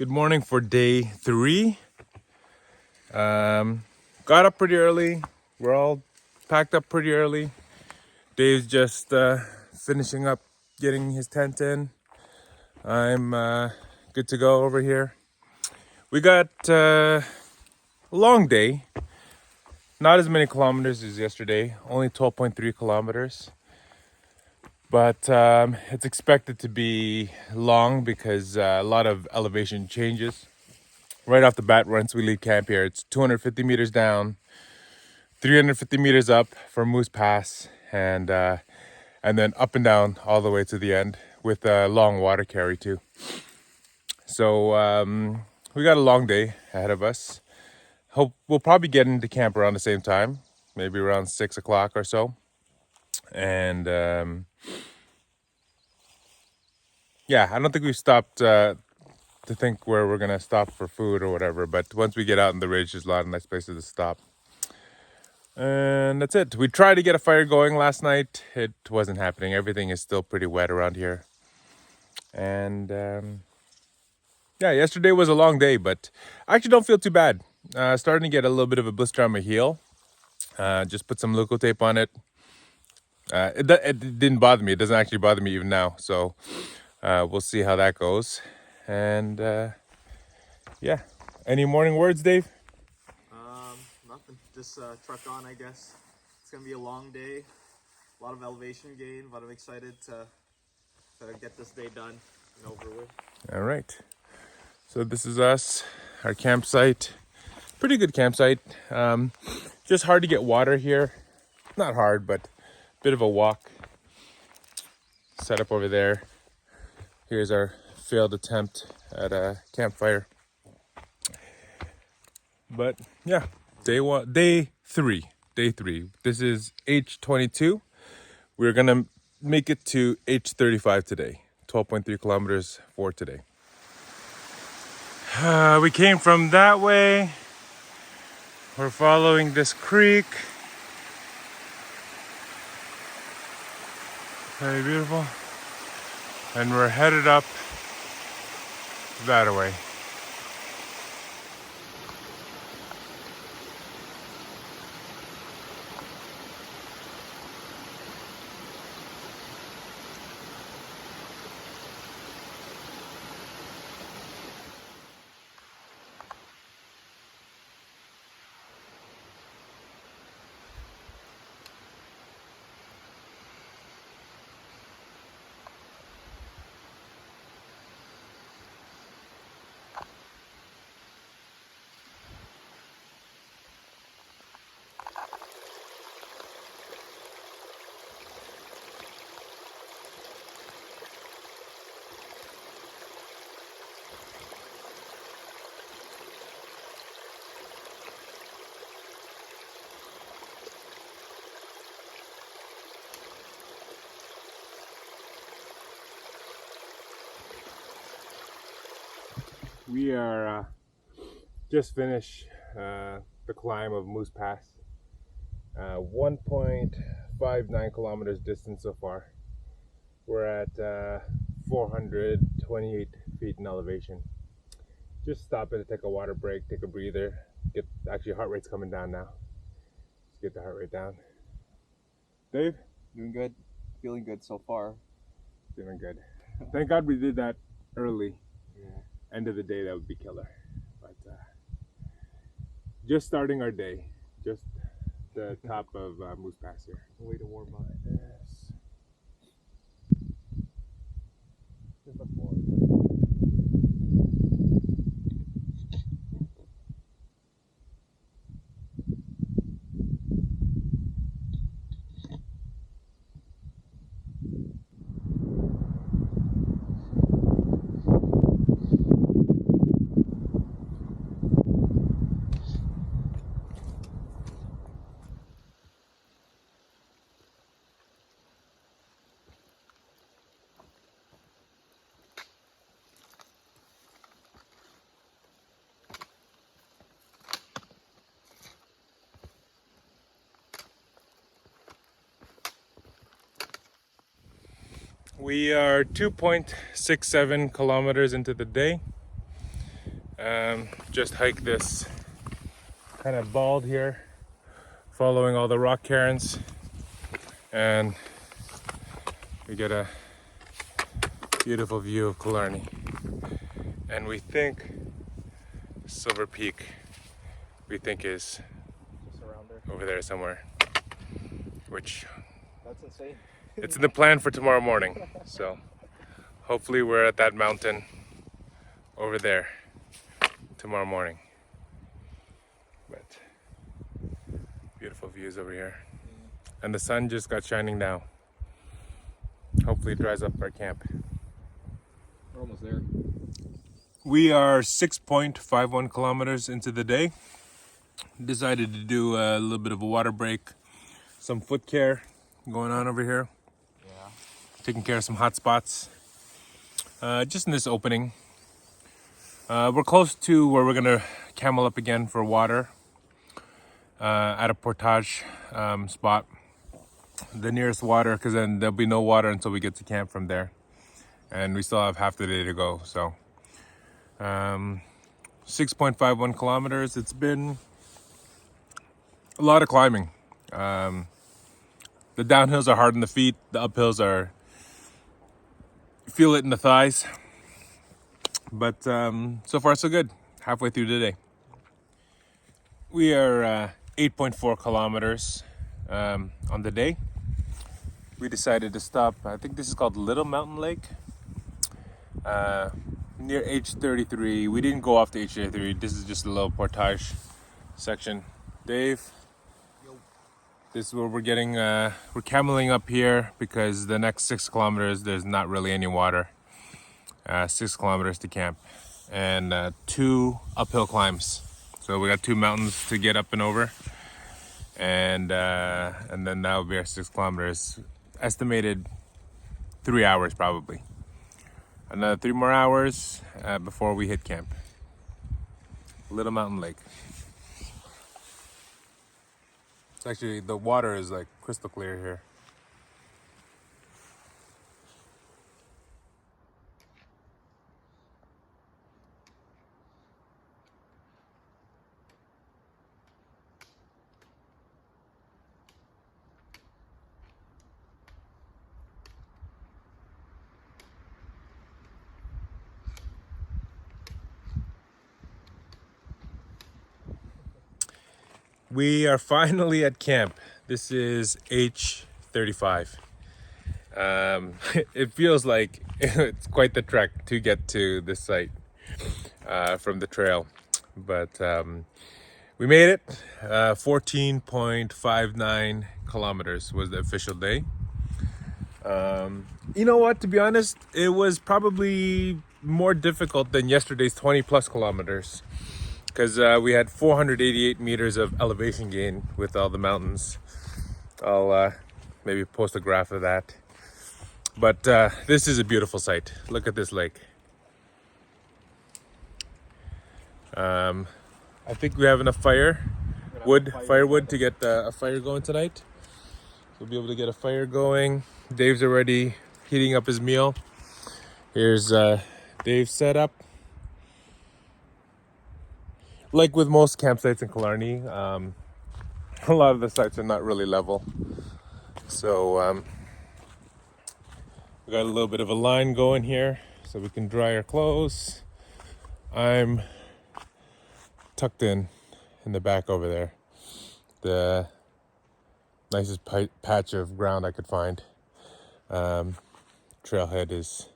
Good morning for day 3. Got up pretty early. We're all packed up pretty early. Dave's just finishing up getting his tent in. I'm good to go over here. We got a long day. Not as many kilometers as yesterday, only 12.3 kilometers. But it's expected to be long because a lot of elevation changes. Right off the bat, once we leave camp here, it's 250 meters down, 350 meters up for Moose Pass, and then up and down all the way to the end with a long water carry too. So we got a long day ahead of us. Hope we'll probably get into camp around the same time, maybe around 6 o'clock or so. And yeah, I don't think we've stopped to think where we're gonna stop for food or whatever. But once we get out in the ridge, there's a lot of nice places to stop. And that's it. We tried to get a fire going last night. It wasn't happening. Everything is still pretty wet around here. And yeah, yesterday was a long day, but I actually don't feel too bad. Starting to get a little bit of a blister on my heel. Just put some Luco tape on it. It didn't bother me. It doesn't actually bother me even now. So we'll see how that goes. And yeah. Any morning words, Dave? Nothing. Just truck on, I guess. It's gonna be a long day. A lot of elevation gain, but I'm excited to get this day done and over with. All right. So this is us, our campsite. Pretty good campsite. Just hard to get water here. Not hard, but a bit of a walk. Set up over there. Here's our failed attempt at a campfire. But yeah, day three. This is H22. We're gonna make it to H35 today. 12.3 kilometers for today. We came from that way. We're following this creek. Very beautiful. And we're headed up that way. We are just finished the climb of Moose Pass. 1.59 kilometers distance so far. We're at 428 feet in elevation. Just stopping to take a water break, take a breather. Actually, heart rate's coming down now. Let's get the heart rate down. Dave? Doing good. Feeling good so far. Feeling good. Thank God we did that early. Yeah. End of the day, that would be killer. But just starting our day. Just the top of Moose Pass here. Way to warm up. Yes. We are 2.67 kilometers into the day. Just hike this kind of bald here, following all the rock cairns, and we get a beautiful view of Killarney. And we think Silver Peak, we think is Just around there. over there somewhere, which That's insane. it's in the plan for tomorrow morning. So hopefully we're at that mountain over there tomorrow morning. But beautiful views over here. And the sun just got shining now. Hopefully it dries up our camp. We're almost there. We are 6.51 kilometers into the day. Decided to do a little bit of a water break. Some foot care going on over here. Yeah. Taking care of some hot spots. Just in this opening. We're close to where we're gonna camel up again for water. At a portage spot. The nearest water, because then there'll be no water until we get to camp from there. And we still have half the day to go, so 6.51 kilometers. It's been a lot of climbing. The downhills are hard on the feet. The uphills are, you feel it in the thighs. But so far so good. Halfway through the day. We are 8.4 kilometers on the day. We decided to stop, I think this is called Little Mountain Lake, near H33. We didn't go off the H33. This is just a little portage section. Dave, this is where we're getting, we're cameling up here because the next 6 kilometers, there's not really any water. 6 kilometers to camp and 2 uphill climbs. So we got 2 mountains to get up and over. And then that will be our 6 kilometers. Estimated 3 hours probably. Another 3 more hours before we hit camp. Little Mountain Lake. It's actually, the water is like crystal clear here. We are finally at camp. This is H35. It feels like it's quite the trek to get to this site from the trail. But we made it. 14.59 kilometers was the official day. You know what, to be honest, it was probably more difficult than yesterday's 20 plus kilometers. Because we had 488 meters of elevation gain with all the mountains. I'll maybe post a graph of that. But this is a beautiful sight. Look at this lake. I think we have enough firewood to get a fire going tonight. We'll be able to get a fire going. Dave's already heating up his meal. Here's Dave's setup. Like with most campsites in Killarney, a lot of the sites are not really level. So we got a little bit of a line going here so we can dry our clothes. I'm tucked in the back over there. The nicest patch of ground I could find. Trailhead is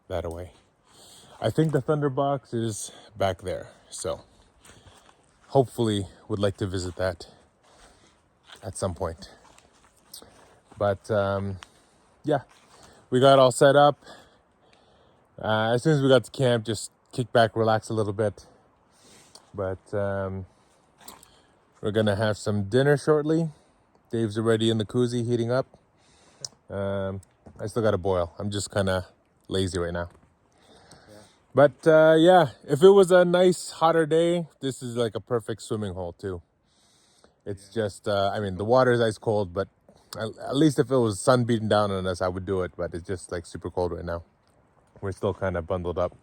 that away. I think the Thunderbox is back there, so hopefully would like to visit that at some point. But yeah, we got all set up. As soon as we got to camp, just kick back, relax a little bit. But we're gonna have some dinner shortly. Dave's already in the koozie heating up. I still gotta boil. I'm just kind of lazy right now. But yeah, if it was a nice hotter day, this is like a perfect swimming hole too. It's just, I mean, the water is ice cold, but at least if it was sun beating down on us, I would do it. But it's just like super cold right now. We're still kind of bundled up.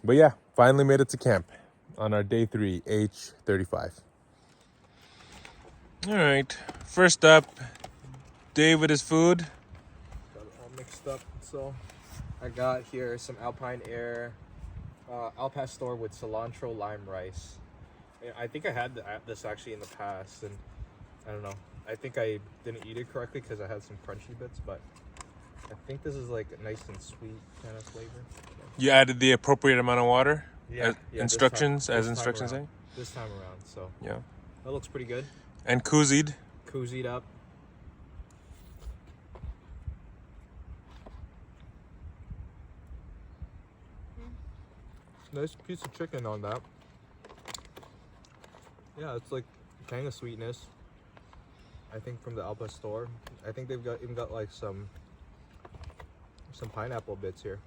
But yeah, finally made it to camp on our day 3, H35. All right, first up, Dave with his food. Got it all mixed up. So I got here some Alpine Air Al Pastor with cilantro lime rice. I think I had this actually in the past, and I don't know. I think I didn't eat it correctly because I had some crunchy bits, but I think this is like a nice and sweet kind of flavor. You added the appropriate amount of water? Yeah, Instructions, this as time instructions say? around. This time around, so Yeah. that looks pretty good. And koozied. Koozied up. Nice piece of chicken on that. Yeah, it's like kind of sweetness. I think from the Al Pastor. I think they've even got like some pineapple bits here.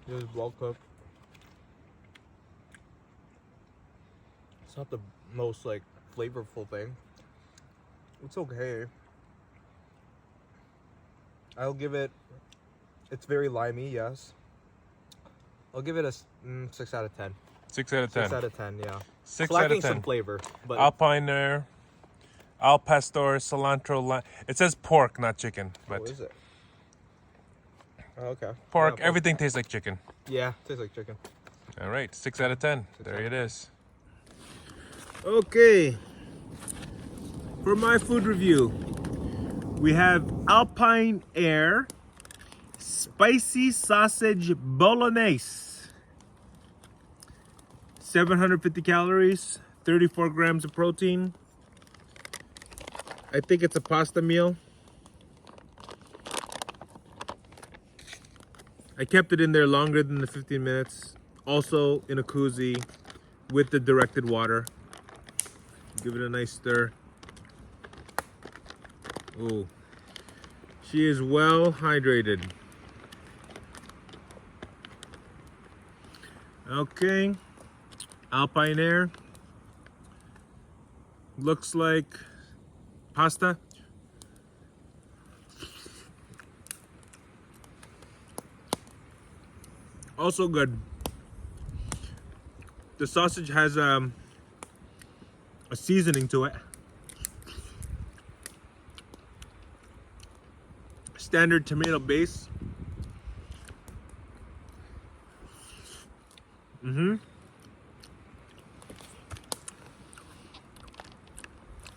It is well cooked. It's not the most like flavorful thing. It's okay. I'll give it. It's very limey, yes. I'll give it a 6 out of 10. 6 out of 10. 6 out of 10, yeah. 6 It's out lacking of 10. some flavor, but Alpine Air, Al Pastor, cilantro, lime. It says pork, not chicken. But what is it? Oh, okay. pork, Yeah, everything tastes like chicken. Yeah, tastes like chicken. All right, 6 out of 10. There it is. Okay, for my food review, we have Alpine Air Spicy Sausage Bolognese. 750 calories, 34 grams of protein. I think it's a pasta meal. I kept it in there longer than the 15 minutes. Also in a koozie with the directed water. Give it a nice stir. Ooh. She is well hydrated. Okay. Alpine Air. Looks like pasta. Also good. The sausage has a seasoning to it. Standard tomato base.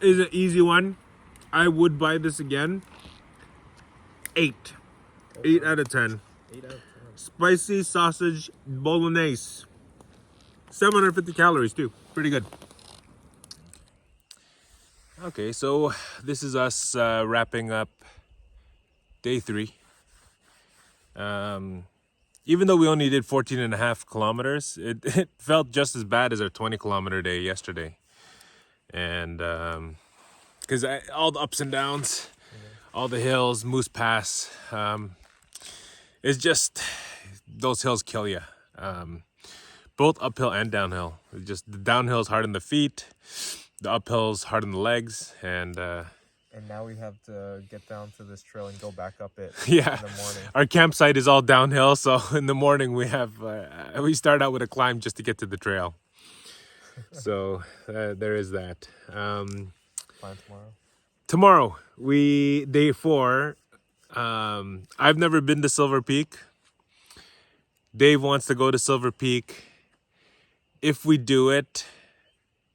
Is an easy one. I would buy this again. 8. 8 out of 10. 8 out of 10. Spicy sausage bolognese. 750 calories too. Pretty good. Okay, so this is us wrapping up day 3. Even though we only did 14 and a half kilometers, it felt just as bad as our 20-kilometer day yesterday. And because all the ups and downs, all the hills, Moose Pass, it's just, those hills kill you. Both uphill and downhill. It's just the downhill is hard on the feet, the uphill's hard on the legs, and now we have to get down to this trail and go back up it yeah, in the morning. our campsite is all downhill. So in the morning we start out with a climb just to get to the trail. So there is that. Plan tomorrow. Tomorrow, day 4. I've never been to Silver Peak. Dave wants to go to Silver Peak. If we do it,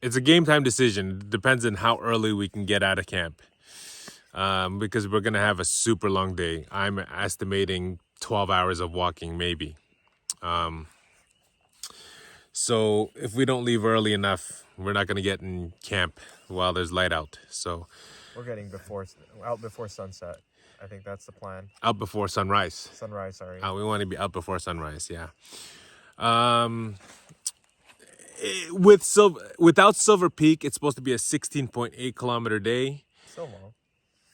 it's a game time decision. It depends on how early we can get out of camp. Because we're going to have a super long day. I'm estimating 12 hours of walking, maybe. So if we don't leave early enough, we're not going to get in camp while there's light out. So We're getting out before sunset. I think that's the plan. out before sunrise. Sunrise, sorry. We want to be out before sunrise, yeah. Without Silver Peak, it's supposed to be a 16.8 kilometer day. So long.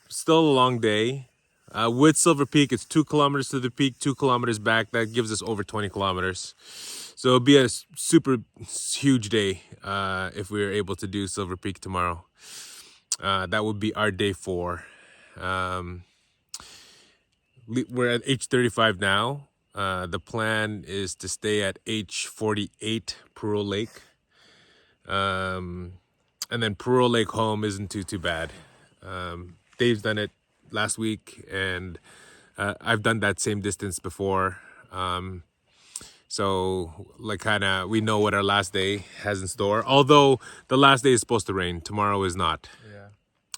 Still a long day. With Silver Peak, it's 2 kilometers to the peak, 2 kilometers back. That gives us over 20 kilometers. So it'll be a super huge day if we were able to do Silver Peak tomorrow. That would be our day 4. We're at H35 now. The plan is to stay at H48 Pearl Lake. And then Pearl Lake home isn't too bad. Dave's done it last week, and I've done that same distance before. So like kind of we know what our last day has in store. Although the last day is supposed to rain, tomorrow is not. Yeah.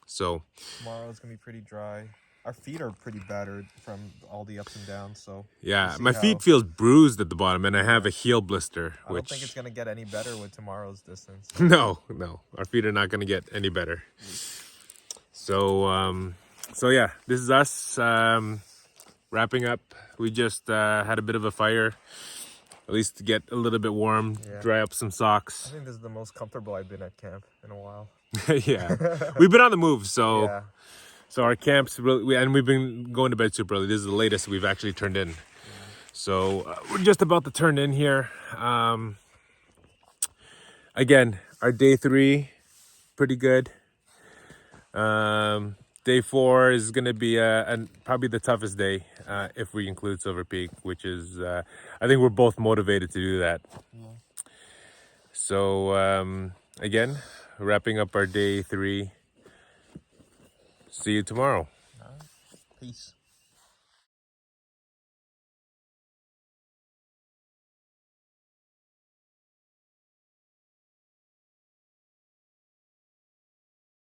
So Tomorrow's gonna be pretty dry. Our feet are pretty battered from all the ups and downs. So yeah, we'll see my how- feet feels bruised at the bottom, and I have a heel blister. I Which don't think it's gonna get any better with tomorrow's distance. no, our feet are not gonna get any better. So so yeah, this is us wrapping up. We just had a bit of a fire, at least to get a little bit warm, Yeah. dry up some I socks. think this is the most comfortable I've been at camp in a while. Yeah, we've been on the move, so Yeah. so our camp's really, and we've been going to bed super early. This is the latest we've actually turned in. So we're just about to turn in here. Again, our day 3, pretty good. Day 4 is going to be probably the toughest day if we include Silver Peak, which is, I think we're both motivated to do that. So again, wrapping up our day 3. See you tomorrow. Peace.